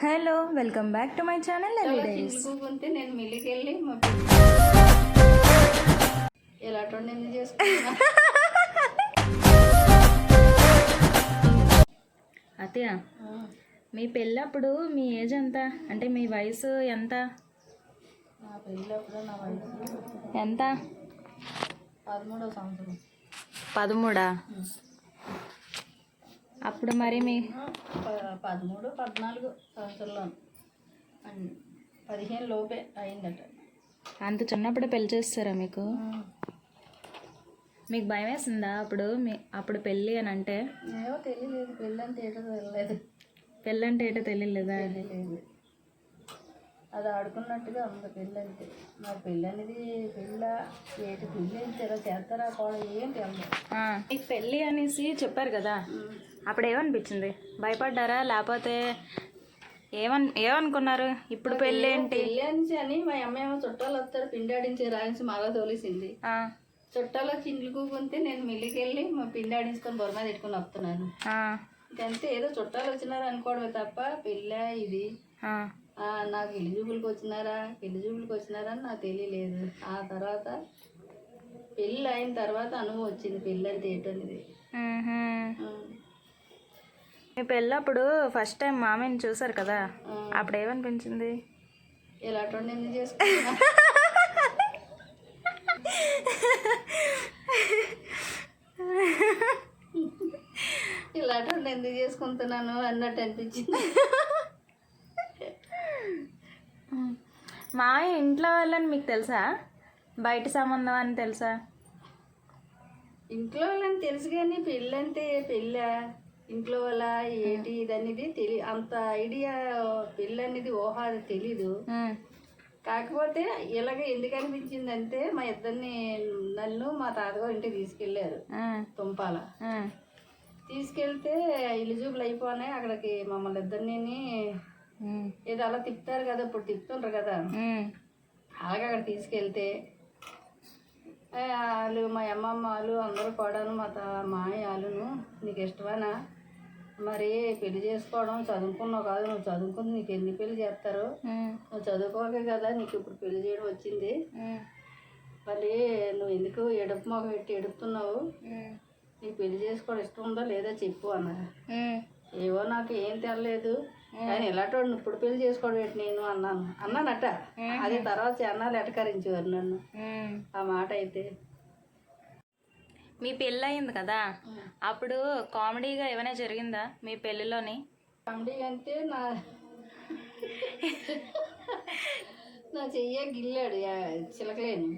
Hello welcome back to my channel lovely diaries. చించుకుంటే నేను మిల్లికి వెళ్ళి మా ఎలా ఎందుకు చేసుకున్నా అత్తయ్య, మీ పెళ్ళప్పుడు మీ ఏజ్ ఎంత, అంటే మీ వయసు ఎంత? నా పెళ్ళప్పుడు నా వయసు ఎంత? 13వ సంవత్సరం. 13? అప్పుడు మరి మీ 13, 14 సంవత్సరంలో 15 లోపే అయిందట. అంత చిన్నప్పుడు పెళ్లి చేస్తారా మీకు? మీకు భయం వేసిందా అప్పుడు పెళ్ళి అని అంటే? ఏమో తెలియలేదు, పెళ్ళి అంటే ఏటో తెలియలేదు. పెళ్ళి అంటే ఏటో తెలియలేదా? తెలియలేదు, అది ఆడుకున్నట్టుగా ఉంది పెళ్ళి అంటే. మరి పెళ్ళి అనేది పెళ్ళి ఎలా చేస్తారా కూడా ఏం తెలియదు. మీకు పెళ్ళి అనేసి చెప్పారు కదా, అప్పుడు ఏమనిపించింది? భయపడ్డారా లేకపోతే ఏమనుకున్నారు? ఇప్పుడు పెళ్ళి ఏంటి అని మా అమ్మ ఏమో చుట్టాలు వస్తారు పిండి ఆడించి రాయించి మరో తోలిసింది. చుట్టాలు చిండ్లు కూకుంటే నేను మిల్లికి వెళ్ళి మా పిండి ఆడించుకొని బొరమ పెట్టుకుని వస్తున్నాను. ఇదంతే, ఏదో చుట్టాలు వచ్చినారు అనుకోవడమే తప్ప పెళ్ళా ఇది నాకు పెళ్లి చూపులకు వచ్చినారా అని నాకు తెలియలేదు. ఆ తర్వాత పెళ్ళి అయిన తర్వాత అనుభవం వచ్చింది పెళ్ళి అంటే ఏంటనేది. మీ పెళ్ళప్పుడు ఫస్ట్ టైం మామయ్యని చూసారు కదా, అప్పుడు ఏమనిపించింది? ఇలాంటి ఎందుకు చేసుకున్నా ఇలాంటి ఎందుకు చేసుకుంటున్నాను అన్నట్టు అనిపించింది. మామయ్య ఇంట్లో వాళ్ళని మీకు తెలుసా? బయట సంబంధం అని తెలుసా? ఇంట్లో వాళ్ళని తెలుసు కానీ పెళ్ళంటే పెళ్ళా, ఇంట్లో వాళ్ళ ఏంటి ఇది అంత ఐడియా పెళ్ళి అనేది ఊహ తెలీదు. కాకపోతే ఇలాగ ఎందుకు అనిపించింది అంటే మా ఇద్దరిని నన్ను మా తాతగారు ఇంటికి తీసుకెళ్ళారు తుంపాల. తీసుకెళ్తే ఇల్లుజూపులు అయిపోయినాయి, అక్కడికి మమ్మల్ని ఇద్దరిని ఏదో అలా తిప్పుతారు కదా, ఇప్పుడు తిప్పుతుంటారు కదా, అలాగే అక్కడ తీసుకెళ్తే వాళ్ళు మా అమ్మమ్మ వాళ్ళు అందరూ కూడాను మా మామయ్య వాళ్ళను నీకు ఇష్టమేనా మరి పెళ్లి చేసుకోవడం, చదువుకున్నావు కాదు, నువ్వు చదువుకుని నీకు ఎన్ని పెళ్లి చేస్తారు, నువ్వు చదువుకోకే కదా నీకు ఇప్పుడు పెళ్లి చేయడం వచ్చింది, మళ్ళీ నువ్వు ఎందుకు ఎడుపు మొగ పెట్టి ఎడుపుతున్నావు, నీకు పెళ్లి చేసుకోవడం ఇష్టం ఉందో లేదో చెప్పు అన్నారు. ఏవో నాకు ఏం తెలలేదు కానీ ఇలాంటి ఇప్పుడు పెళ్లి చేసుకోవడం ఏంటి నేను అన్నానట. అది తర్వాత చెన్నాలు ఎటకరించేవారు నన్ను ఆ మాట. అయితే మీ పెళ్ళి అయింది కదా, అప్పుడు కామెడీగా ఏమైనా జరిగిందా మీ పెళ్ళిలోని? కామెడీ అంటే నా చెయ్య గిల్లాడు చిలకలేను.